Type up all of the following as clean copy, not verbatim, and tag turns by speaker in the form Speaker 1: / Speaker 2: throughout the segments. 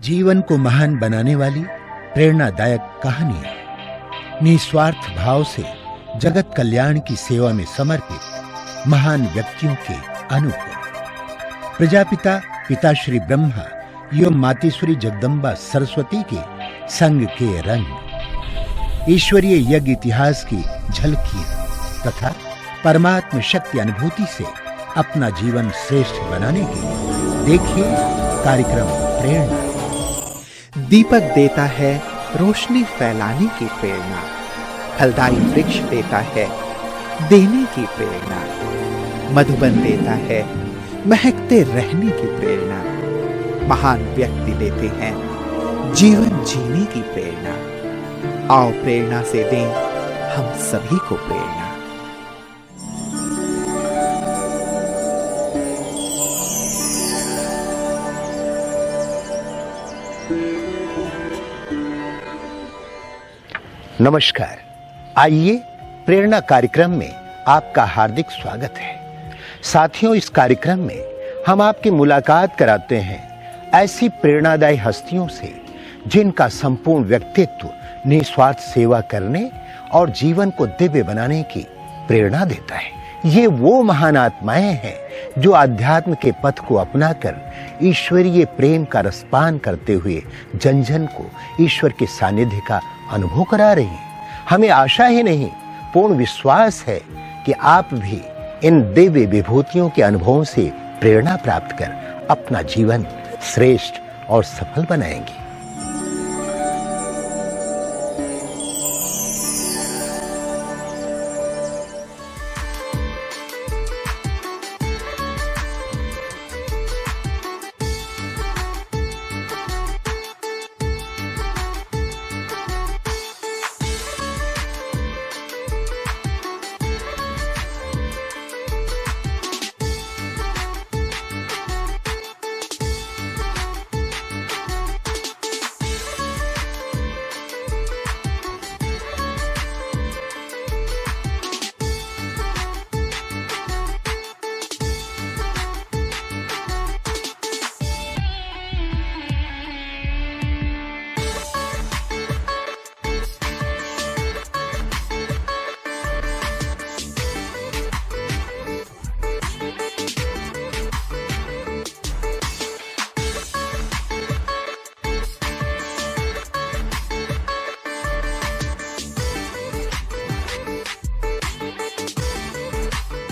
Speaker 1: जीवन को महान बनाने वाली प्रेरणादायक कहानियां, निस्वार्थ भाव से जगत कल्याण की सेवा में समर्पित महान व्यक्तियों के अनुभव। प्रजापिता पिताश्री ब्रह्मा एवं मातेश्वरी जगदम्बा सरस्वती के संग के रंग, ईश्वरीय यज्ञ इतिहास की झलकियां तथा परमात्म शक्ति अनुभूति से अपना जीवन श्रेष्ठ बनाने के लिए देखिए कार्यक्रम प्रेरणा।
Speaker 2: दीपक देता है रोशनी फैलाने की प्रेरणा, फलदायी वृक्ष देता है देने की प्रेरणा, मधुबन देता है महकते रहने की प्रेरणा, महान व्यक्ति देते हैं जीवन जीने की प्रेरणा। आओ प्रेरणा से दें हम सभी को प्रेरणा।
Speaker 1: नमस्कार, आइए प्रेरणा कार्यक्रम में आपका हार्दिक स्वागत है। साथियों, इस कार्यक्रम में हम आपकी मुलाकात कराते हैं ऐसी प्रेरणादायी हस्तियों से जिनका संपूर्ण व्यक्तित्व निस्वार्थ सेवा करने और जीवन को दिव्य बनाने की प्रेरणा देता है। ये वो महान आत्माएं हैं जो अध्यात्म के पथ को अपनाकर ईश्वरीय प्रेम का रसपान करते हुए जन जन को ईश्वर के सानिध्य का अनुभव करा रही हैं। हमें आशा ही नहीं, पूर्ण विश्वास है कि आप भी इन दिव्य विभूतियों के अनुभवों से प्रेरणा प्राप्त कर अपना जीवन श्रेष्ठ और सफल बनाएंगे।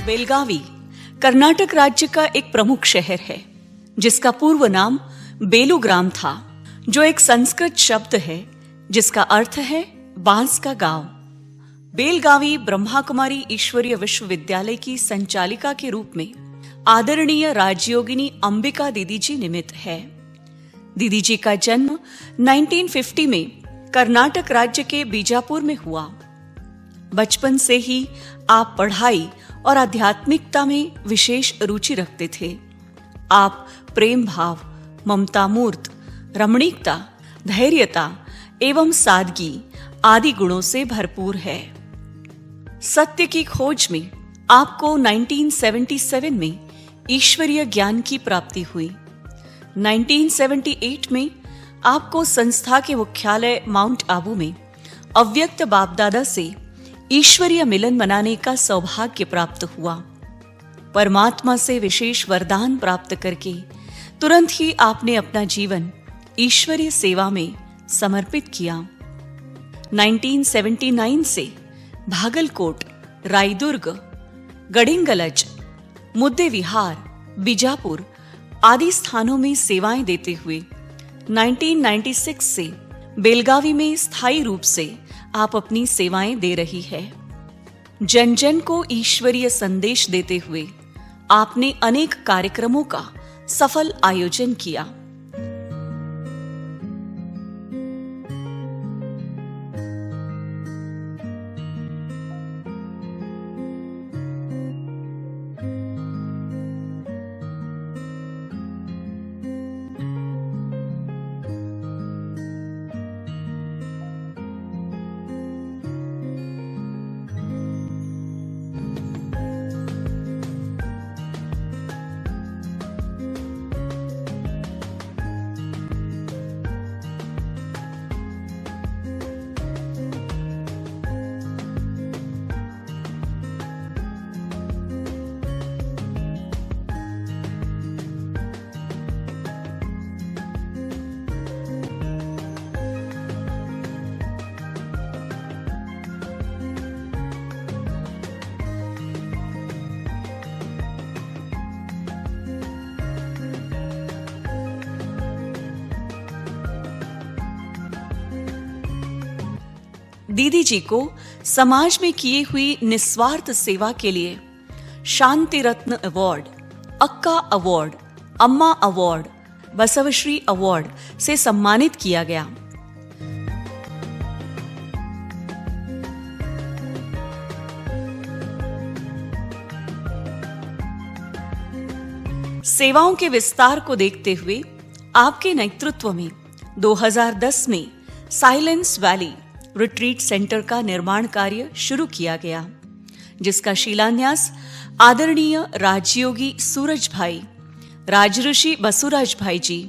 Speaker 3: बेलगावी कर्नाटक राज्य का एक प्रमुख शहर है जिसका पूर्व नाम बेलूग्राम था, जो एक संस्कृत शब्द है जिसका अर्थ है बांस का गांव। बेलगावी ब्रह्मा कुमारी ईश्वरीय विश्वविद्यालय की संचालिका के रूप में आदरणीय राजयोगिनी अंबिका दीदी जी निमित्त है। दीदी जी का जन्म 1950 में कर्नाटक राज्य के बीजापुर में हुआ। बचपन से ही आप पढ़ाई और आध्यात्मिकता में विशेष रुचि रखते थे। आप प्रेम भाव, ममता मूर्त, रमणीकता, धैर्यता एवं सादगी आदि गुणों से भरपूर है। सत्य की खोज में आपको 1977 में ईश्वरीय ज्ञान की प्राप्ति हुई। 1978 में आपको संस्था के मुख्यालय माउंट आबू में अव्यक्त बापदादा से ईश्वरीय मिलन मनाने का सौभाग्य प्राप्त हुआ। परमात्मा से विशेष वरदान प्राप्त करके तुरंत ही आपने अपना जीवन ईश्वरीय सेवा में समर्पित किया। 1979 से भागलकोट, रायदुर्ग, गडिंगलज, मुद्दे विहार, बीजापुर आदि स्थानों में सेवाएं देते हुए 1996 से बेलगावी में स्थायी रूप से आप अपनी सेवाएं दे रही है। जन जन को ईश्वरीय संदेश देते हुए आपने अनेक कार्यक्रमों का सफल आयोजन किया। दीदी जी को समाज में किए हुई निस्वार्थ सेवा के लिए शांति रत्न अवार्ड, अक्का अवार्ड, अम्मा अवार्ड, बसवश्री अवार्ड से सम्मानित किया गया। सेवाओं के विस्तार को देखते हुए आपके नेतृत्व में 2010 में साइलेंस वैली रिट्रीट सेंटर का निर्माण कार्य शुरू किया गया, जिसका शिलान्यास आदरणीय राजयोगी सूरज भाई, राजऋषि बसुराज भाई जी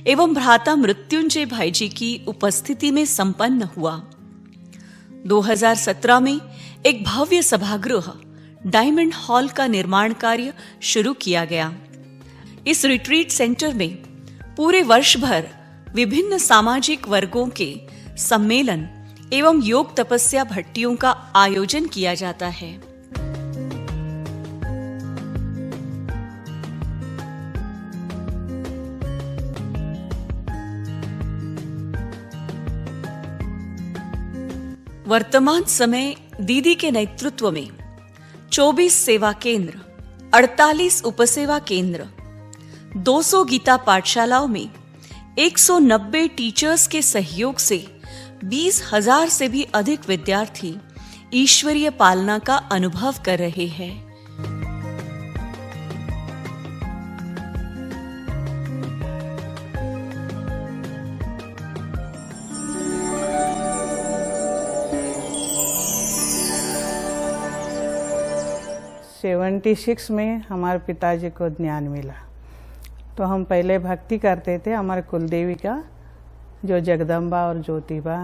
Speaker 3: एवं भ्राता मृत्युंजय भाई जी की उपस्थिति में संपन्न हुआ। 2017 में एक भव्य सभागृह डायमंड हॉल का निर्माण कार्य शुरू किया गया। इस रिट्रीट सेंटर में पूरे वर्ष भर विभिन्न सामाजिक वर्गों के सम्मेलन एवं योग तपस्या भट्टियों का आयोजन किया जाता है। वर्तमान समय दीदी के नेतृत्व में 24 सेवा केंद्र, 48 उपसेवा केंद्र, 200 गीता पाठशालाओं में 190 टीचर्स के सहयोग से 20,000 से भी अधिक विद्यार्थी ईश्वरीय पालना का अनुभव कर रहे हैं।
Speaker 4: '76 में हमारे पिताजी को ज्ञान मिला, तो हम पहले भक्ति करते थे हमारे कुलदेवी का, जो जगदम्बा और ज्योतिबा,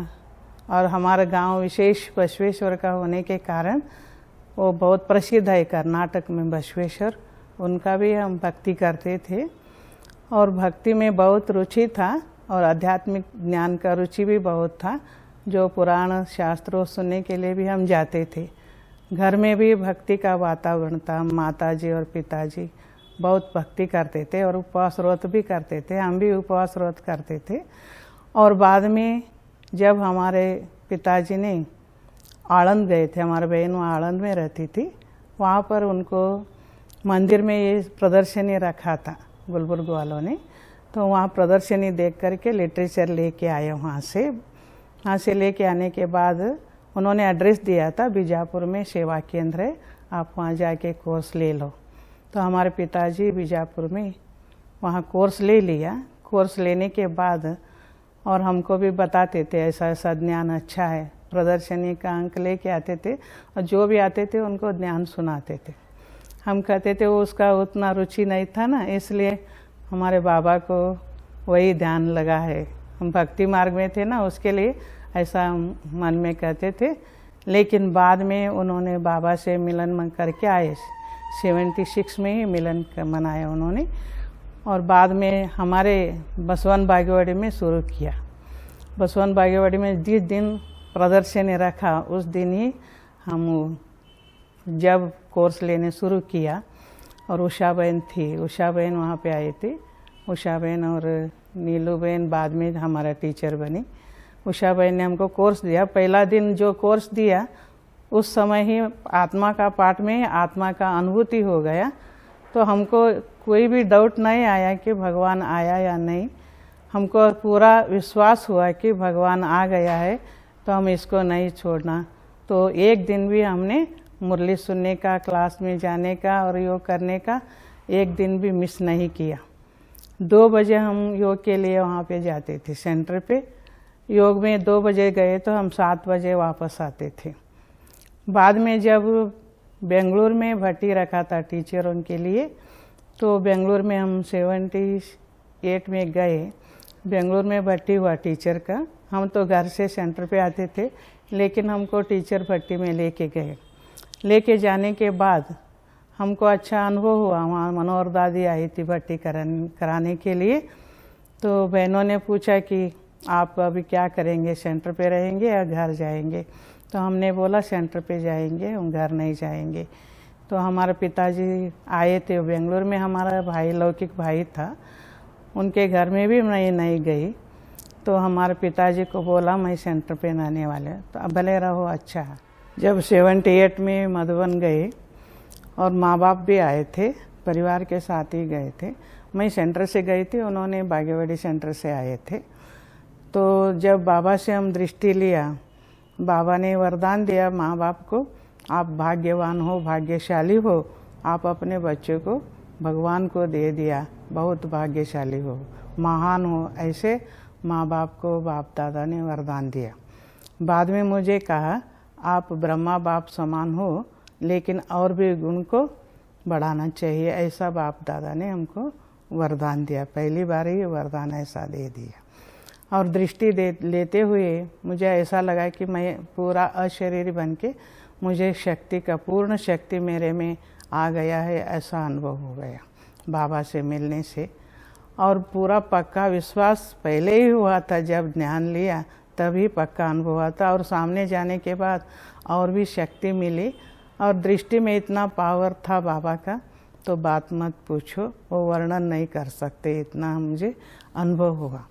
Speaker 4: और हमारा गांव विशेष बसवेश्वर का होने के कारण वो बहुत प्रसिद्ध है कर्नाटक में बसवेश्वर, उनका भी हम भक्ति करते थे और भक्ति में बहुत रुचि था और आध्यात्मिक ज्ञान का रुचि भी बहुत था, जो पुराण शास्त्रों सुनने के लिए भी हम जाते थे। घर में भी भक्ति का वातावरण था, माताजी और पिताजी बहुत भक्ति करते थे और उपवास व्रत भी करते थे, हम भी उपवास व्रत करते थे। और बाद में जब हमारे पिताजी ने आनंद गए थे, हमारे बहन आनंद में रहती थी, वहाँ पर उनको मंदिर में ये प्रदर्शनी रखा था बुलबुर्ग वालों ने, तो वहाँ प्रदर्शनी देख करके लिटरेचर लेके आए। वहाँ से लेके आने के बाद उन्होंने एड्रेस दिया था, बीजापुर में सेवा केंद्र है, आप वहाँ जाके कोर्स ले लो। तो हमारे पिताजी बीजापुर में वहाँ कोर्स ले लिया। कोर्स लेने के बाद और हमको भी बताते थे ऐसा ऐसा ज्ञान अच्छा है, प्रदर्शनी का अंक लेके आते थे और जो भी आते थे उनको ज्ञान सुनाते थे। हम कहते थे वो उसका उतना रुचि नहीं था ना, इसलिए हमारे बाबा को वही ध्यान लगा है, हम भक्ति मार्ग में थे ना, उसके लिए ऐसा मन में कहते थे। लेकिन बाद में उन्होंने बाबा से मिलन करके आए, 76 में ही मिलन मनाया उन्होंने, और बाद में हमारे बसवन बागेवाड़ी में शुरू किया। बसवन बागेवाड़ी में जिस दिन प्रदर्शनी रखा उस दिन ही हम जब कोर्स लेने शुरू किया, और उषा बहन थी, उषा बहन वहाँ पे आए थे, उषा बहन और नीलू बहन बाद में हमारा टीचर बनी। उषा बहन ने हमको कोर्स दिया। पहला दिन जो कोर्स दिया उस समय ही आत्मा का पाठ में आत्मा का अनुभूति हो गया, तो हमको कोई भी डाउट नहीं आया कि भगवान आया या नहीं। हमको पूरा विश्वास हुआ कि भगवान आ गया है, तो हम इसको नहीं छोड़ना। तो एक दिन भी हमने मुरली सुनने का, क्लास में जाने का और योग करने का एक दिन भी मिस नहीं किया। 2 बजे हम योग के लिए वहाँ पे जाते थे सेंटर पे। योग में 2 बजे गए तो हम 7 बजे वापस आते थे। बाद में जब बेंगलुरु में भर्ती रखा था टीचरों के लिए, तो बेंगलुरु में हम 78 में गए, बेंगलुरु में भर्ती हुआ टीचर का। हम तो घर से सेंटर पे आते थे, लेकिन हमको टीचर भर्ती में लेके गए। लेके जाने के बाद हमको अच्छा अनुभव हुआ। वहाँ मनोहर दादी आई थी भर्ती कराने के लिए, तो बहनों ने पूछा कि आप अभी क्या करेंगे, सेंटर पे रहेंगे या घर जाएंगे? तो हमने बोला सेंटर पे जाएंगे, हम घर नहीं जाएंगे। तो हमारे पिताजी आए थे बेंगलुरु में, हमारा भाई लौकिक भाई था, उनके घर में भी मैं नहीं गई। तो हमारे पिताजी को बोला मैं सेंटर पे आने वाले, तो अब भले रहो, अच्छा है। जब 78 में मधुबन गए और माँ बाप भी आए थे, परिवार के साथ ही गए थे। मैं सेंटर से गई थी, उन्होंने बागेवाड़ी सेंटर से आए थे। तो जब बाबा से हम दृष्टि लिया, बाबा ने वरदान दिया माँ बाप को, आप भाग्यवान हो, भाग्यशाली हो, आप अपने बच्चे को भगवान को दे दिया, बहुत भाग्यशाली हो, महान हो। ऐसे माँ बाप को बाप दादा ने वरदान दिया। बाद में मुझे कहा आप ब्रह्मा बाप समान हो, लेकिन और भी गुण को बढ़ाना चाहिए, ऐसा बाप दादा ने हमको वरदान दिया। पहली बार ही वरदान ऐसा दे दिया। और दृष्टि लेते हुए मुझे ऐसा लगा कि मैं पूरा अशरीरी बन के, मुझे शक्ति का पूर्ण शक्ति मेरे में आ गया है, ऐसा अनुभव हो गया बाबा से मिलने से। और पूरा पक्का विश्वास पहले ही हुआ था, जब ध्यान लिया तभी पक्का अनुभव हुआ था। और सामने जाने के बाद और भी शक्ति मिली, और दृष्टि में इतना पावर था बाबा का, तो बात मत पूछो, वो वर्णन नहीं कर सकते, इतना मुझे अनुभव हुआ।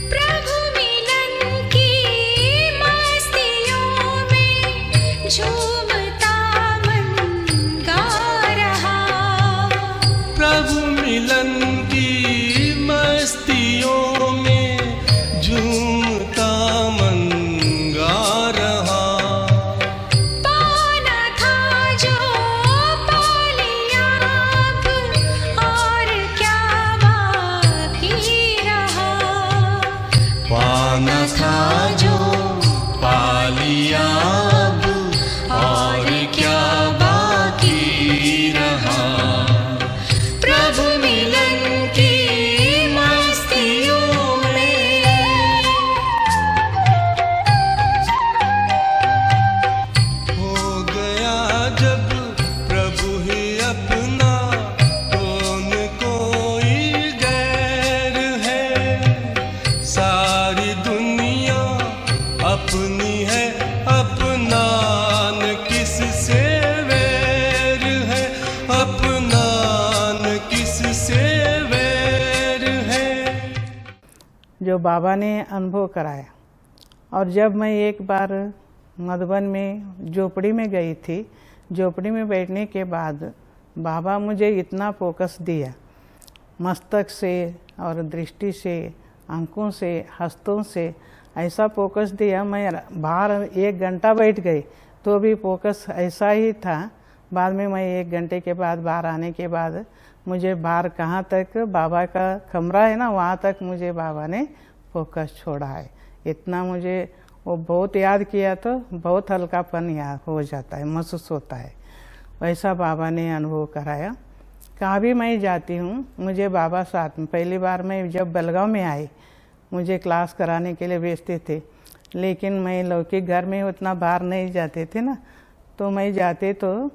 Speaker 5: प्रभु मिलन की मस्तियों में झूमता मन गा रहा।
Speaker 6: प्रभु मिलन की मस्तियों में झूमता मन गा रहा।
Speaker 5: पाना था जो पा लिया अब, और क्या बाकी रहा।
Speaker 6: पाना था जो पा लिया अब, और क्या बाकी रहा।
Speaker 5: प्रभु मिलन की मस्तियों में।
Speaker 6: हो गया जब प्रभु ही अपना, कौन कोई गैर है। सारी दुनिया अपनी है, अपना न किससे वैर है, अपना न किससे वैर है।
Speaker 4: जो बाबा ने अनुभव कराया। और जब मैं एक बार मधुबन में झोपड़ी में गई थी, झोपड़ी में बैठने के बाद बाबा मुझे इतना फोकस दिया, मस्तक से और दृष्टि से, आंखों से, हस्तों से, ऐसा फोकस दिया। मैं बाहर 1 घंटा बैठ गई तो भी फोकस ऐसा ही था। बाद में मैं 1 घंटे के बाद बाहर आने के बाद मुझे बाहर कहाँ तक बाबा का कमरा है ना, वहाँ तक मुझे बाबा ने फोकस छोड़ा है। इतना मुझे वो बहुत याद किया तो बहुत हल्कापन याद हो जाता है, महसूस होता है। वैसा बाबा ने अनुभव कराया। कहाँ भी मैं जाती हूँ मुझे बाबा साथ में। पहली बार मैं जब बेलगांव में आई, मुझे क्लास कराने के लिए भेजते थे, लेकिन मैं लौकिक घर में उतना बाहर नहीं जाते थे ना, तो मैं जाते तो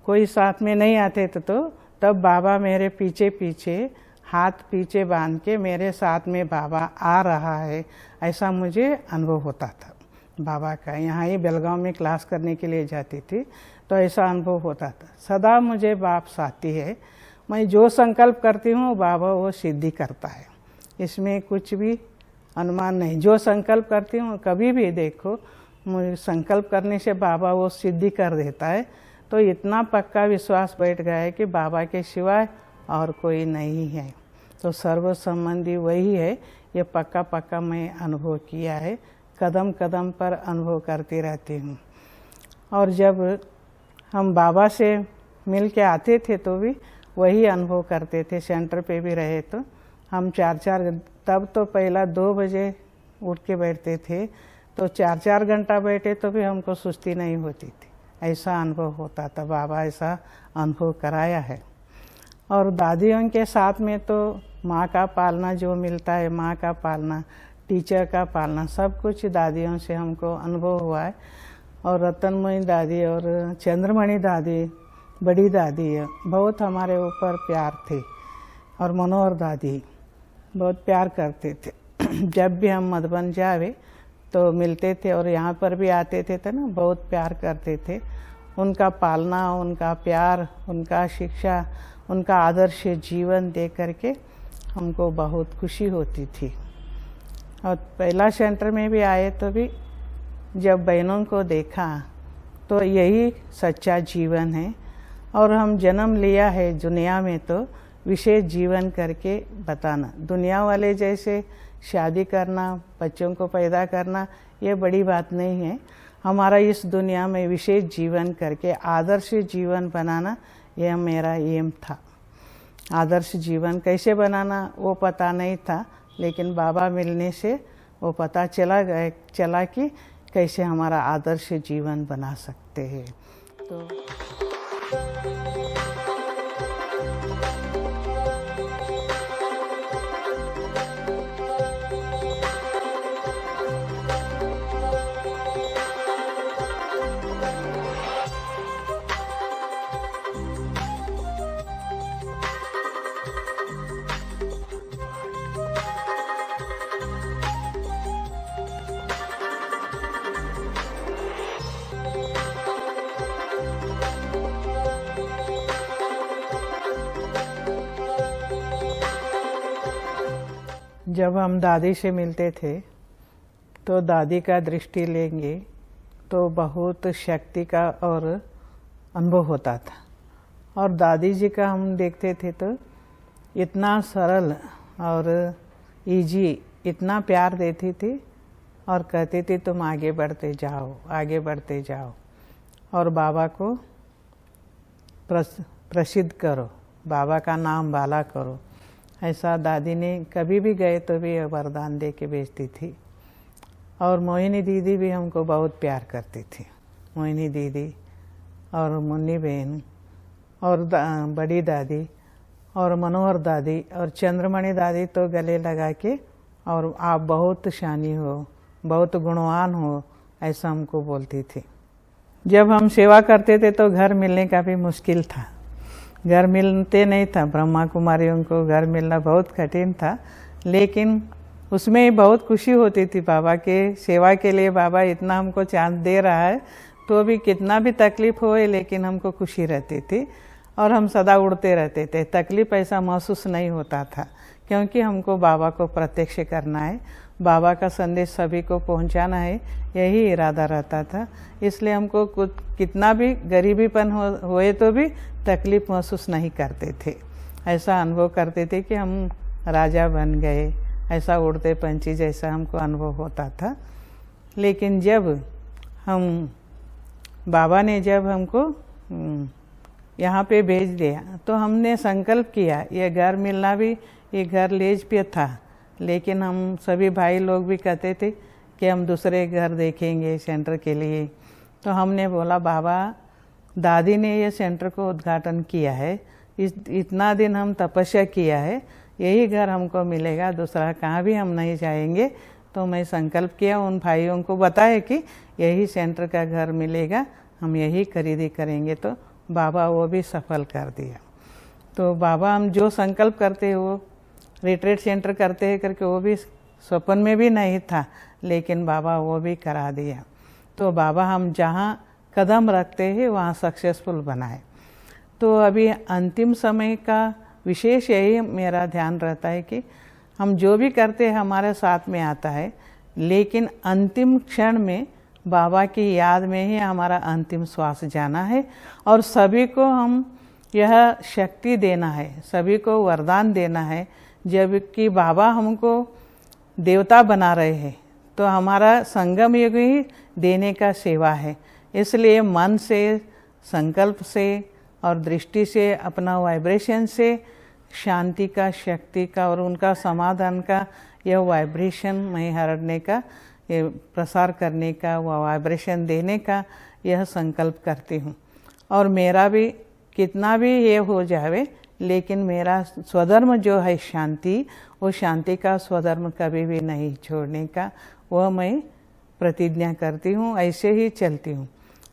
Speaker 4: कोई साथ में नहीं आते थे, तो तब बाबा मेरे पीछे पीछे हाथ पीछे बांध के मेरे साथ में बाबा आ रहा है, ऐसा मुझे अनुभव होता था बाबा का। यहाँ ही बेलगांव में क्लास करने के लिए जाती थी तो ऐसा अनुभव होता था। सदा मुझे बाप साथी है। मैं जो संकल्प करती हूँ बाबा वो सिद्धि करता है, इसमें कुछ भी अनुमान नहीं। जो संकल्प करती हूँ कभी भी देखो, मुझे संकल्प करने से बाबा वो सिद्धि कर देता है। तो इतना पक्का विश्वास बैठ गया है कि बाबा के सिवाय और कोई नहीं है, तो सर्व संबंधी वही है। ये पक्का पक्का मैं अनुभव किया है, कदम कदम पर अनुभव करती रहती हूँ। और जब हम बाबा से मिल के आते थे तो भी वही अनुभव करते थे। सेंटर पे भी रहे तो हम 4-4, तब तो पहला 2 बजे उठ के बैठते थे, तो 4-4 घंटा बैठे तो भी हमको सुस्ती नहीं होती थी, ऐसा अनुभव होता था। बाबा ऐसा अनुभव कराया है। और दादियों के साथ में तो माँ का पालना जो मिलता है, माँ का पालना, टीचर का पालना, सब कुछ दादियों से हमको अनुभव हुआ है। और रतनमयी दादी और चंद्रमणि दादी, बड़ी दादी बहुत हमारे ऊपर प्यार थे। और मनोहर दादी बहुत प्यार करते थे। जब भी हम मधुबन जावे तो मिलते थे, और यहाँ पर भी आते थे ना, बहुत प्यार करते थे। उनका पालना, उनका प्यार, उनका शिक्षा, उनका आदर्श जीवन देख करके हमको बहुत खुशी होती थी। और पहला सेंटर में भी आए तो भी जब बहनों को देखा तो यही सच्चा जीवन है, और हम जन्म लिया है दुनिया में तो विशेष जीवन करके बताना। दुनिया वाले जैसे शादी करना, बच्चों को पैदा करना, ये बड़ी बात नहीं है। हमारा इस दुनिया में विशेष जीवन करके आदर्श जीवन बनाना, यह मेरा एम था। आदर्श जीवन कैसे बनाना वो पता नहीं था, लेकिन बाबा मिलने से वो पता चला कि कैसे हमारा आदर्श जीवन बना सकते हैं। तो जब हम दादी से मिलते थे तो दादी का दृष्टि लेंगे तो बहुत शक्ति का और अनुभव होता था, और दादी जी का हम देखते थे तो इतना सरल और इजी, इतना प्यार देती थी और कहती थी तुम आगे बढ़ते जाओ, आगे बढ़ते जाओ और बाबा को प्रसिद्ध करो, बाबा का नाम बाला करो। ऐसा दादी ने कभी भी गए तो भी वरदान दे के भेजती थी। और मोहिनी दीदी भी हमको बहुत प्यार करती थी। मोहिनी दीदी और मुन्नी बहन और बड़ी दादी और मनोहर दादी और चंद्रमणि दादी तो गले लगा के, और आप बहुत शानी हो, बहुत गुणवान हो, ऐसा हमको बोलती थी। जब हम सेवा करते थे तो घर मिलने का भी मुश्किल था, घर मिलते नहीं था। ब्रह्मा कुमारियों को घर मिलना बहुत कठिन था, लेकिन उसमें ही बहुत खुशी होती थी। बाबा के सेवा के लिए बाबा इतना हमको चांस दे रहा है तो भी कितना भी तकलीफ होए, लेकिन हमको खुशी रहती थी और हम सदा उड़ते रहते थे। तकलीफ ऐसा महसूस नहीं होता था, क्योंकि हमको बाबा को प्रत्यक्ष करना है, बाबा का संदेश सभी को पहुंचाना है, यही इरादा रहता था। इसलिए हमको कुछ कितना भी गरीबीपन होए तो भी तकलीफ महसूस नहीं करते थे। ऐसा अनुभव करते थे कि हम राजा बन गए, ऐसा उड़ते पंछी जैसा हमको अनुभव होता था। लेकिन जब हम बाबा ने जब हमको यहाँ पे भेज दिया तो हमने संकल्प किया, ये घर मिलना भी, ये घर लेज पे था, लेकिन हम सभी भाई लोग भी कहते थे कि हम दूसरे घर देखेंगे सेंटर के लिए। तो हमने बोला बाबा, दादी ने ये सेंटर को उद्घाटन किया है, इतना दिन हम तपस्या किया है, यही घर हमको मिलेगा, दूसरा कहाँ भी हम नहीं जाएंगे। तो मैं संकल्प किया, उन भाइयों को बताया कि यही सेंटर का घर मिलेगा, हम यही खरीदी करेंगे। तो बाबा वो भी सफल कर दिया। तो बाबा हम जो संकल्प करते हैं वो रिट्रीट सेंटर करते हैं करके वो भी स्वप्न में भी नहीं था, लेकिन बाबा वो भी करा दिया। तो बाबा हम जहाँ कदम रखते हैं वहाँ सक्सेसफुल बनाए। तो अभी अंतिम समय का विशेष यही मेरा ध्यान रहता है कि हम जो भी करते हैं हमारे साथ में आता है, लेकिन अंतिम क्षण में बाबा की याद में ही हमारा अंतिम श्वास जाना है, और सभी को हम यह शक्ति देना है, सभी को वरदान देना है। जबकि बाबा हमको देवता बना रहे हैं तो हमारा संगम युग ही देने का सेवा है। इसलिए मन से, संकल्प से और दृष्टि से, अपना वाइब्रेशन से शांति का, शक्ति का और उनका समाधान का यह वाइब्रेशन में हरने का, ये प्रसार करने का, वह वाइब्रेशन देने का यह संकल्प करती हूँ। और मेरा भी कितना भी ये हो जावे, लेकिन मेरा स्वधर्म जो है शांति, वो शांति का स्वधर्म कभी भी नहीं छोड़ने का, वह मैं प्रतिज्ञा करती हूँ, ऐसे ही चलती हूँ।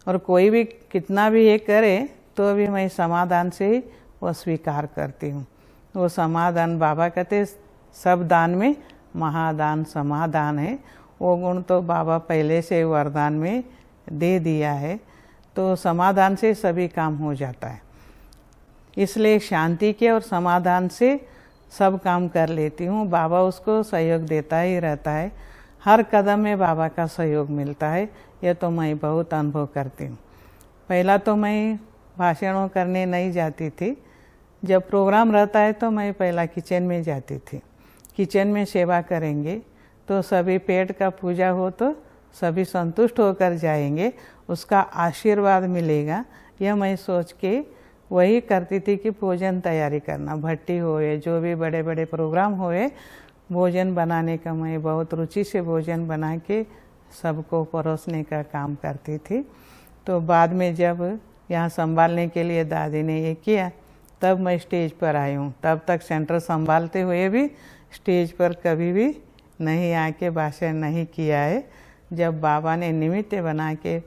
Speaker 4: और कोई भी कितना भी ये करे तो भी मैं समाधान से ही वो स्वीकार करती हूँ। वो समाधान, बाबा कहते सब दान में महादान समाधान है, वो गुण तो बाबा पहले से वरदान में दे दिया है। तो समाधान से सभी काम हो जाता है। इसलिए शांति के और समाधान से सब काम कर लेती हूँ। बाबा उसको सहयोग देता ही रहता है, हर कदम में बाबा का सहयोग मिलता है। ये तो मैं बहुत अनुभव करती हूँ। पहला तो मैं भाषणों करने नहीं जाती थी। जब प्रोग्राम रहता है तो मैं पहला किचन में जाती थी। किचन में सेवा करेंगे तो सभी पेट का पूजा हो तो सभी संतुष्ट होकर जाएंगे, उसका आशीर्वाद मिलेगा। यह मैं सोच के वही करती थी कि भोजन तैयारी करना, भट्टी होए, जो भी बड़े बड़े प्रोग्राम होए, भोजन बनाने का मैं बहुत रुचि से भोजन बना के सबको परोसने का काम करती थी। तो बाद में जब यहाँ संभालने के लिए दादी ने ये किया, तब मैं स्टेज पर आई हूँ। तब तक सेंटर संभालते हुए भी स्टेज पर कभी भी नहीं आके भाषण नहीं किया है। जब बाबा ने निमित्त बना के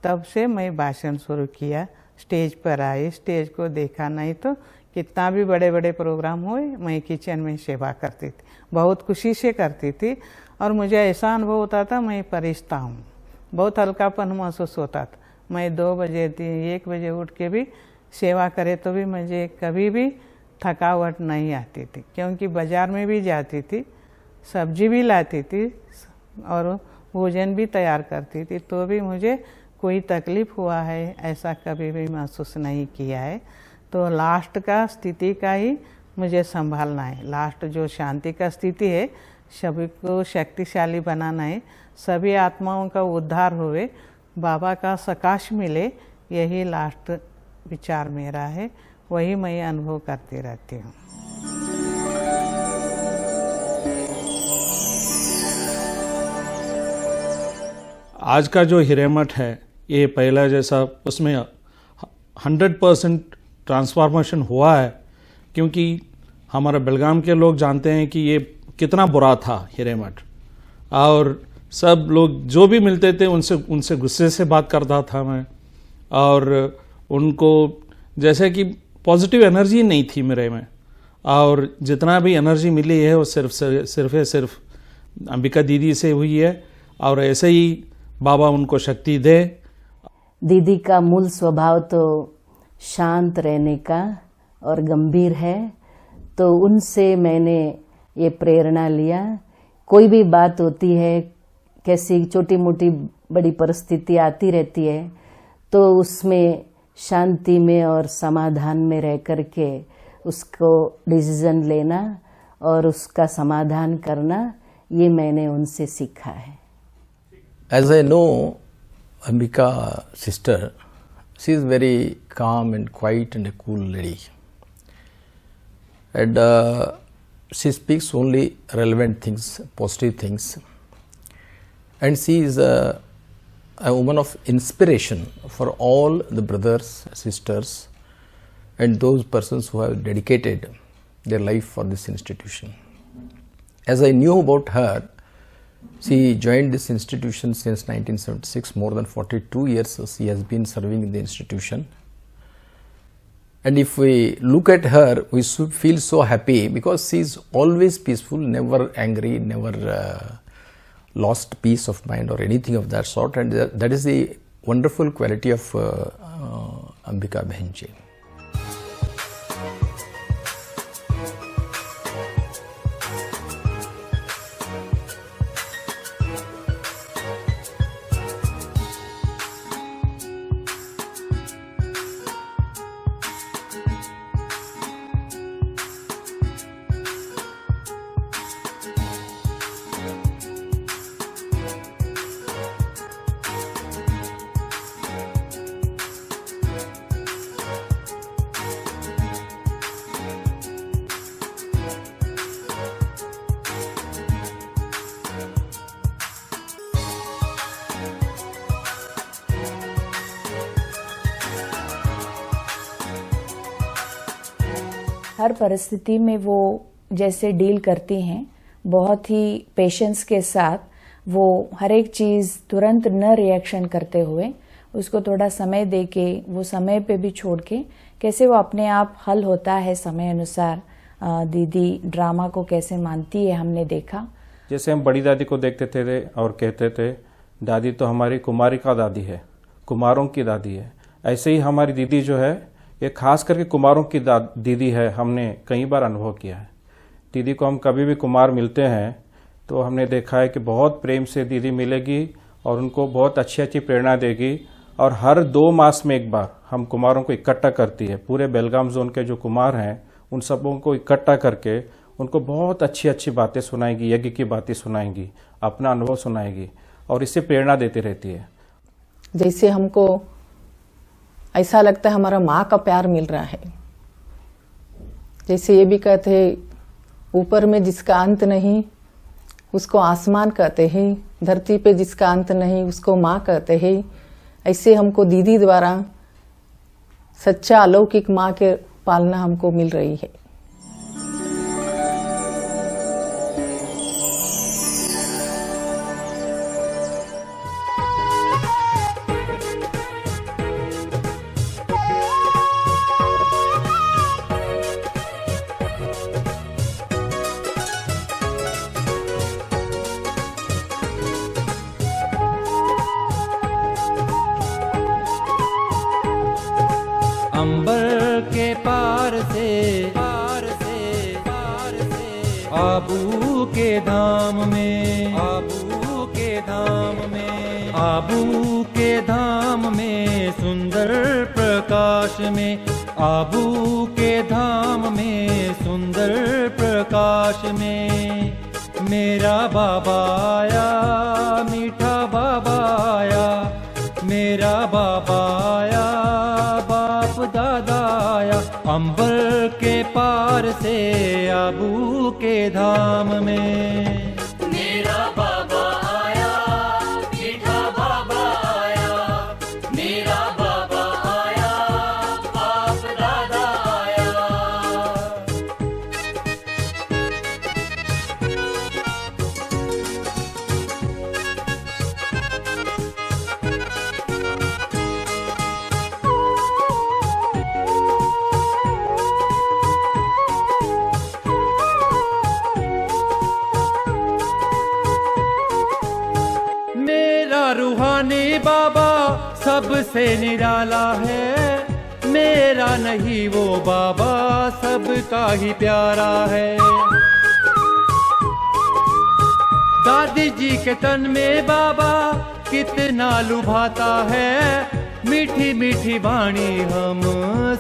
Speaker 4: तब से मैं भाषण शुरू किया। स्टेज पर आई, स्टेज को देखा, नहीं तो कितना भी बड़े बड़े प्रोग्राम होए मैं किचन में सेवा करती थी, बहुत खुशी से करती थी। और मुझे ऐसा अनुभव होता था मैं फरिश्ता हूँ, बहुत हल्कापन महसूस होता था। मैं 2 बजे 1 बजे उठ के भी सेवा करे तो भी मुझे कभी भी थकावट नहीं आती थी, क्योंकि बाज़ार में भी जाती थी, सब्जी भी लाती थी और भोजन भी तैयार करती थी, तो भी मुझे कोई तकलीफ़ हुआ है ऐसा कभी भी महसूस नहीं किया है। तो लास्ट का स्थिति का ही मुझे संभालना है। लास्ट जो शांति का स्थिति है, सभी को शक्तिशाली बनाना है, सभी आत्माओं का उद्धार होवे, बाबा का सकाश मिले, यही लास्ट विचार मेरा है, वही मैं अनुभव करती रहती हूँ।
Speaker 7: आज का जो हिरेमठ है ये पहला जैसा उसमें 100% ट्रांसफॉर्मेशन हुआ है, क्योंकि हमारे बेलगाम के लोग जानते हैं कि ये कितना बुरा था हिरेमठ, और सब लोग जो भी मिलते थे उनसे गुस्से से बात करता था मैं, और उनको जैसे कि पॉजिटिव एनर्जी नहीं थी मेरे में, और जितना भी एनर्जी मिली है वो सिर्फ अंबिका दीदी से हुई है। और ऐसे ही बाबा उनको शक्ति दे।
Speaker 8: दीदी का मूल स्वभाव तो शांत रहने का और गंभीर है, तो उनसे मैंने ये प्रेरणा लिया। कोई भी बात होती है, कैसी छोटी मोटी बड़ी परिस्थिति आती रहती है, तो उसमें शांति में और समाधान में रह कर के उसको डिसीजन लेना और उसका समाधान करना, ये मैंने उनसे सीखा है।
Speaker 9: As I know Ambika sister, she is very calm and quiet and a cool lady, and she speaks only relevant things, positive things, and she is a woman of inspiration for all the brothers, sisters, and those persons who have dedicated their life for this institution. As I knew about her, she joined this institution since 1976. More than 42 years she has been serving in the institution. And if we look at her, we should feel so happy because she is always peaceful, never angry, never lost peace of mind or anything of that sort. And that is the wonderful quality of Ambika Behenji.
Speaker 10: हर परिस्थिति में वो जैसे deal करती हैं, बहुत ही patience के साथ वो हर एक चीज़ तुरंत न रिएक्शन करते हुए उसको थोड़ा समय दे के, वो समय पे भी छोड़ के कैसे वो अपने आप हल होता है समय अनुसार। दीदी ड्रामा को कैसे मानती है हमने देखा।
Speaker 11: जैसे हम बड़ी दादी को देखते थे और कहते थे दादी तो हमारी कुमारी का दादी है, कुमारों की दादी है, ऐसे ही हमारी दीदी जो है ये खास करके कुमारों की दीदी है। हमने कई बार अनुभव किया है दीदी को हम कभी भी कुमार मिलते हैं तो हमने देखा है कि बहुत प्रेम से दीदी मिलेगी और उनको बहुत अच्छी अच्छी प्रेरणा देगी। और हर 2 मास में एक बार हम कुमारों को इकट्ठा करती है, पूरे बेलगाम जोन के जो कुमार हैं उन सबों को इकट्ठा करके उनको बहुत अच्छी अच्छी बातें सुनाएगी, यज्ञ की बातें सुनाएंगी, अपना अनुभव सुनाएगी और इससे प्रेरणा देती रहती है।
Speaker 12: जैसे हमको ऐसा लगता है हमारा माँ का प्यार मिल रहा है। जैसे ये भी कहते हैं ऊपर में जिसका अंत नहीं उसको आसमान कहते हैं, धरती पे जिसका अंत नहीं उसको माँ कहते हैं। ऐसे हमको दीदी द्वारा सच्चा अलौकिक माँ के पालना हमको मिल रही है।
Speaker 6: अंबर के पार से आबू के धाम में, आबू के धाम में, आबू के धाम में सुंदर प्रकाश में, आबू के धाम में सुंदर प्रकाश में मेरा बाबा आया, मीठा बाबा आया, मेरा बाबा आया, बाप दादा आया। अंबर के पार से आबू के धाम में मेरा बाबा आया, मीठा बाबा आया, मेरा बाबा आया, बाप दादा आया। रूहानी बाबा सबसे निराला है, मेरा नहीं वो बाबा सबका ही प्यारा है। दादी जी के तन में बाबा कितना लुभाता है, मीठी मीठी वाणी हम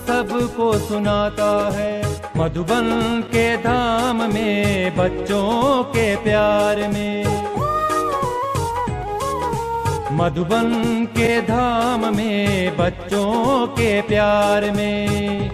Speaker 6: सबको सुनाता है। मधुबन के धाम में बच्चों के प्यार में, मधुबन के धाम में बच्चों के प्यार में